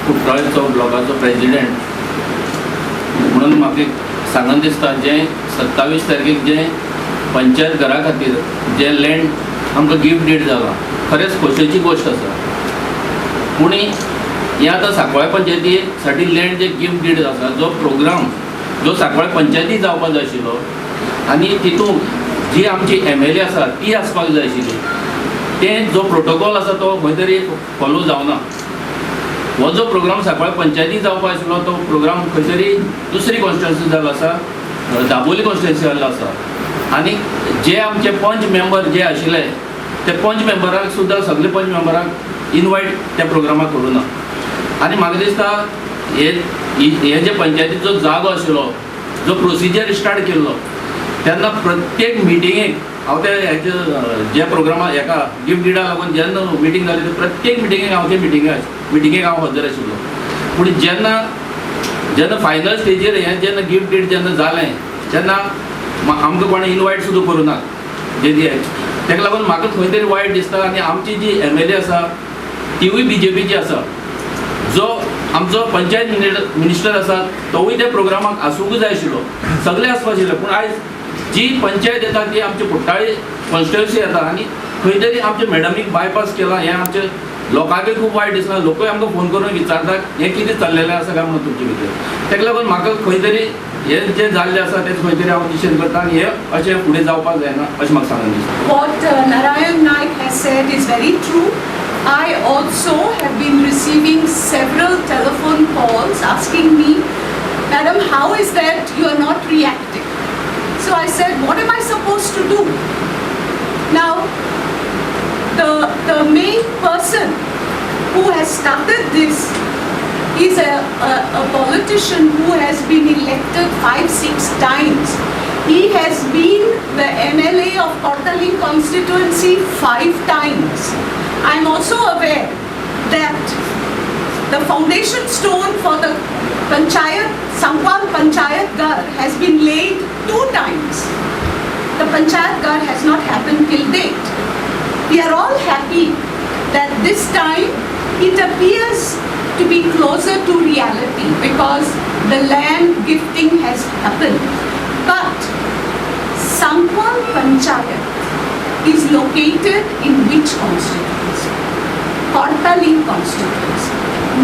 कुट्टाळेचो ब्लॉकाचो president म्हणून म्हाका एक सांगन दिसता, जे 27 तारखेक जे पंचायत घरा खातीर जे लँड आमकां गिफ्ट डीड जाला, खरेंच खोशयेची गोश्ट आसा. पूण हें आतां सांकवाळे पंचायती साठी लँड जे गिफ्ट डीड आसा, जो प्रोग्राम जो सांकवाळे पंचायती जावपाक जाय आशिल्लो आनी तितूंत जी आमची MLA आसा ती आसपाक जाय आशिल्ली, तें जो प्रोटोकॉल आसा तो खंय तरी फॉलो जावना. हो जो प्रोग्राम सांकवाळे पंचायती जावपाक आशिल्लो तो प्रोग्राम खंय तरी दुसरी कॉन्स्टिट्युएन्सी जाल्लो आसा, दाबोली कॉन्स्टिट्युएन्सी जाल्लो आसा. आनी जे आमचे पंच मेंबर जे आशिल्ले ते पंच मेंबराक सुद्दां सगळे पंच मेंबराक इनवायट त्या प्रोग्रामाक करूना. आनी म्हाका दिसता हे जे पंचायतीचो जागो आशिल्लो, जो प्रोसिजर स्टार्ट केल्लो तेन्ना प्रत्येक मिटिंगेक हांव ते हेचे जे प्रोग्रामाक हेका गिफ्ट डिडा लागून जेन्ना मिटींग जाली प्रत्येक मिटिंगेक हांव ते मिटिंगेक हांव हजर आशिल्लो. पूण जेन्ना फायनल स्टेजीर हें जेन्ना गिफ्ट डीड जेन्ना जालें तेन्ना आमकां कोणें इनवायट सुद्दां करूनात जे तेका लागून म्हाका खंय तरी वायट दिसता. आनी आमची जी MLA आसा तिवूय BJPची आसा, जो आमचो पंचायत मिनिस्टर आसा तोवूय त्या प्रोग्रामाक आसूंक जाय आशिल्लो, सगळे आसपाक आशिल्ले. पूण आयज जी पंचायत येता ती आमची कुट्टाळे कॉन्स्टिट्युएन्सी येता आनी खंय तरी आमच्या मॅडमीक बायपास केला. हें आमच्या लोकांकूय खूब वायट दिसना. लोकूय आमकां फोन करून विचारतात हें कितें चल्लेलें आसा काय म्हणून तुमचे भितर. तेका लागून म्हाका खंय तरी हें जें जाल्लें आसा तें खंय तरी हांव निशेध करता आनी हें अशें फुडें जावपाक जायना अशें म्हाका सांगून दिसता. What Narayan Naik has said is very true. I also have been receiving several telephone calls asking me, Madam, how is that you are not reacting? So I said, what am I supposed to do? Now, the main person who has started this is a politician who has been elected 5-6 times. He has been the MLA of Kortaling constituency 5 times. I am also aware that the foundation stone for the Sankwal Panchayat Ghar has been laid 2 times. The Panchayat Ghar has not happened till date. We are all happy that this time it appears to be closer to reality because the land gifting has happened. But Sankwal Panchayat is located in which constituency? Kortaling constituency,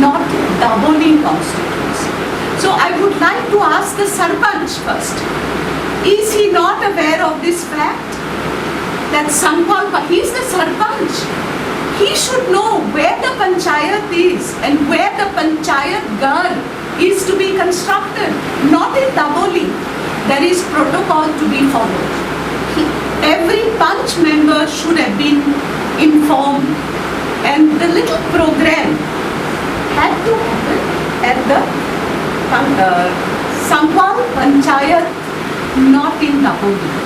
not Daboling constituency. So I would like to ask the Sarpanch first. Is he not aware of this fact? That Sankwal, he is the Sarpanch. He should know where the Panchayat is and where the Panchayat Ghar is to be constructed, not in Daboling. There is protocol to be followed. Every Panch member should have been informed, and the little program had to happen at the Sankwal Panchayat, not in Daboling.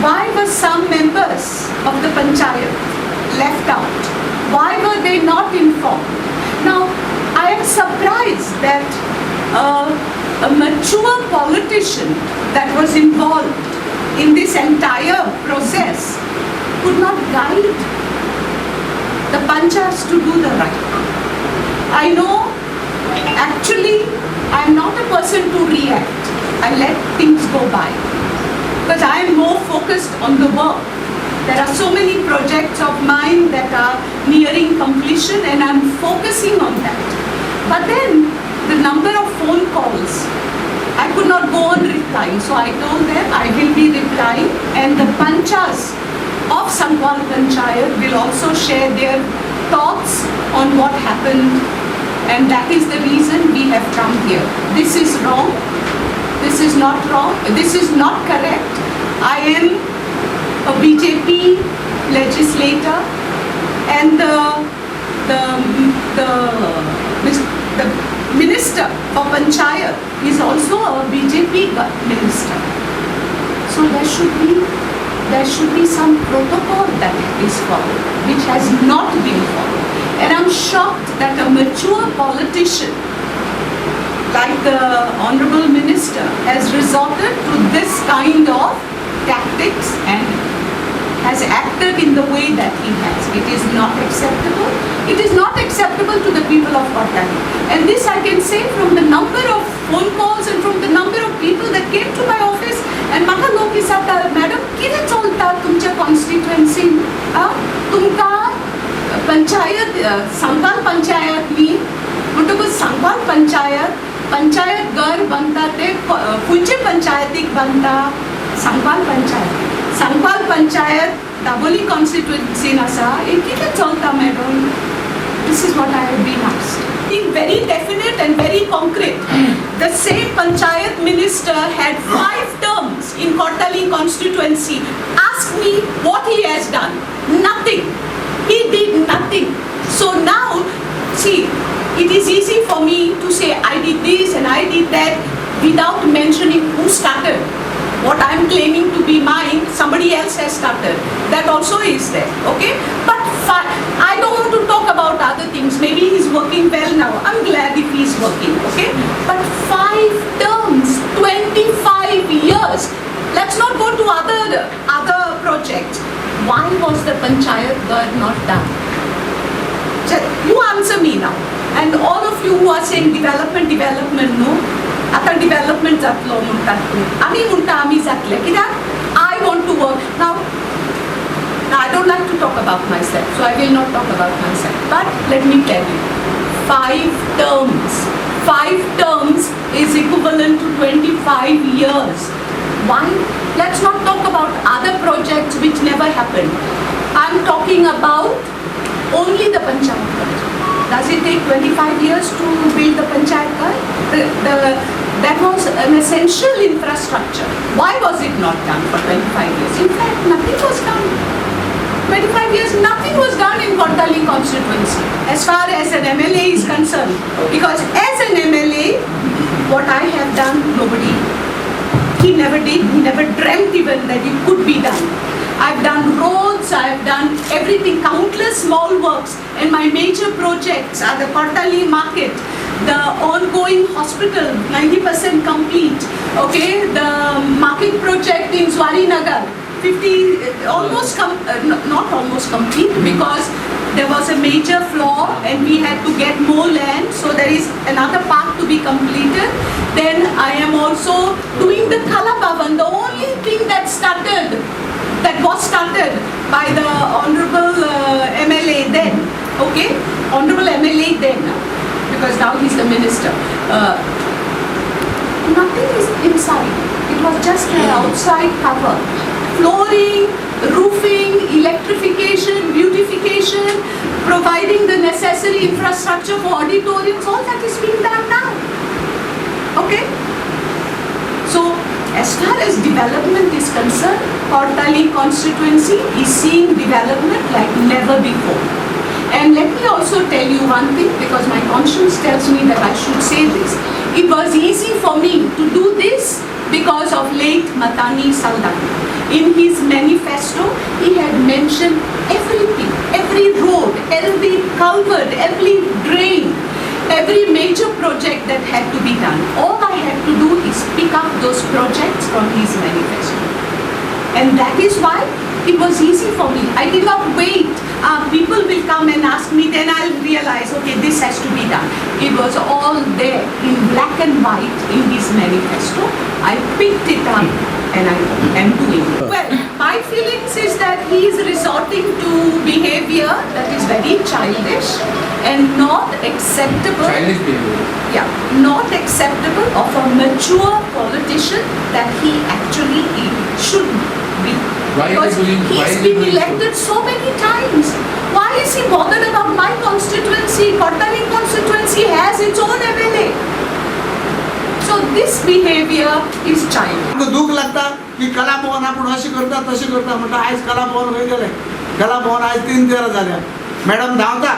Why were some members of the Panchayat left out? Why were they not informed? Now, I am surprised that a mature politician that was involved in this entire process could not guide the Panchayats to do the right. I know, actually, I am not a person to react. I let things go by because I am more focused on the work. There are so many projects of mine that are nearing completion and I am focusing on that. But then the number of phone calls, I could not go on replying. So I told them I will be replying, and the Panchas of Sankwal Panchayat will also share their thoughts on what happened, and that is the reason we have come here. This is wrong. This is not wrong. This is not correct. I am a BJP legislator, and the minister for Panchayat is also a BJP minister. So there should be some protocol that is followed, which has not been followed. And I'm shocked that a mature politician like the Honorable Minister has resorted to this kind of tactics and has acted in the way that he has. It is not acceptable. It is not acceptable to the people of Kortaling. And this I can say from the number of phone calls and from the number of people that came to my office and म्हाका लोक विचारता, madam कितें चलता तुमच्या कॉन्स्टिट्युएन्सीन? तुमकां पंचायत सांगवाल पंचायत न्ही म्हणटकूच सांगवाल पंचायत घर बांदता ते खंयचे पंचायतीक बांदता? सांगवाल पंचायत दाबोली कॉन्स्टिट्युएन्सीन आसा. हें कितें चलता madam? This is what I have been asked. Being very definite and very concrete. The same panchayat minister had 5 terms in Kortali constituency. Ask me what he has done. Nothing. He did nothing. So now, see, it is easy for me to say I did this and I did that without mentioning who started. What I am claiming to be mine, somebody else has started. That also is there, okay? But I don't want to talk about other things. Maybe he's working well now. I'm glad if he's working, okay? But 5 terms, 25 years. Let's not go to other projects. Why was the Panchayat Ghar not done? You answer me now. And all of you who are saying development, no? आता development जातलो म्हणटात तुमी. आमी म्हणटा आमी जातले कित्याक I want to work. Now I don't like to talk about myself, so I will not talk about myself. But let me tell you, 5 terms. 5 terms is equivalent to 25 years. Why? Let's not talk about other projects which never happened. I'm talking about only the Panchayat Ghar. Does it take 25 years to build the Panchayat Ghar? That was an essential infrastructure. Why was it not done for 25 years? In fact, nothing was done. 25 years, nothing was done in Kortali constituency as far as an MLA is concerned. Because as an MLA, what I have done, nobody. He never did. He never dreamt even that it could be done. I've done roads, I've done everything, countless small works, and my major projects are the Kortali market, the ongoing hospital, 90% complete, okay, the market project in Swarinagar, 50, not almost complete, because there was a major flaw and we had to get more land, so there is another part to be completed. Then I am also doing the Kala Bhavan, the only thing that was started by the Honorable MLA then, okay, Honorable MLA then, because now he's the minister. Nothing is inside. It was just an outside cover. Flooring, roofing, electrification, beautification, providing the necessary infrastructure for auditoriums, all that is being done now. Okay? So, as far as development is concerned, Kortali constituency is seeing development like never before. And let me also tell you one thing, because my conscience tells me that I should say this. It was easy for me to do this because of late Matani Saldana. In his manifesto, he had mentioned everything, every road, every culvert, every drain, every major project that had to be done. All I had to do is pick up those projects from his manifesto. And that is why it was easy for me. I did not wait. People will come and ask me, then I'll realize, okay, this has to be done. It was all there in black and white in his manifesto. I picked it up and I am doing it. Well, my feelings is that he is resorting to behavior that is very childish and not acceptable. Chinese behavior. Yeah, not acceptable of a mature politician that he actually should be. Why is he doing? He's been elected so many times. Why is he bothered about my constituency? Kortali constituency has its own MLA. So this behavior is childish. दुःख लागता की कला भवन आपण अशी करता तशी करता म्हणटा आयज कला भवन खंय गेले कला भवन आयज 3-13 जाल्या मॅडम धांवता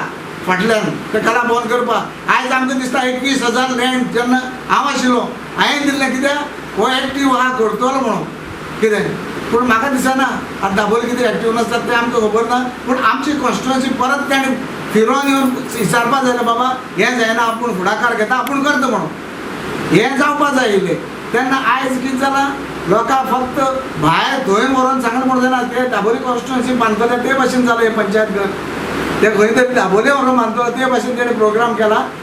फाटल्यान ते कला भवन करपाक आयज आमकां दिसता 21,000 लँड जेन्ना हांव आशिल्लो हांवें दिल्लें कित्याक हो एक्टीव आहा करतलो म्हणून कितें पूण म्हाका दिसना आतां दाबोली कितें एक्टीव नासता तें आमकां खबर ना पूण आमची कॉन्स्टिट्युएन्सी परत ताणें फिरोन येवन विचारपाक जाय बाबा हें जायना आपूण फुडाकार घेता आपूण करता म्हणून हें जावपाक जाय आशिल्लें तेन्ना आयज कितें जालां लोकांक फक्त भायर थंय व्हरोन सांगलें म्हणून जायना ते दाबोली कॉन्स्टिट्युएन्सी बांदतले ते भाशेन जालें हें पंचायत घर ते खंय तरी दाबोले व्हरोन बांदतलो ते भाशेन तेणें प्रोग्राम केला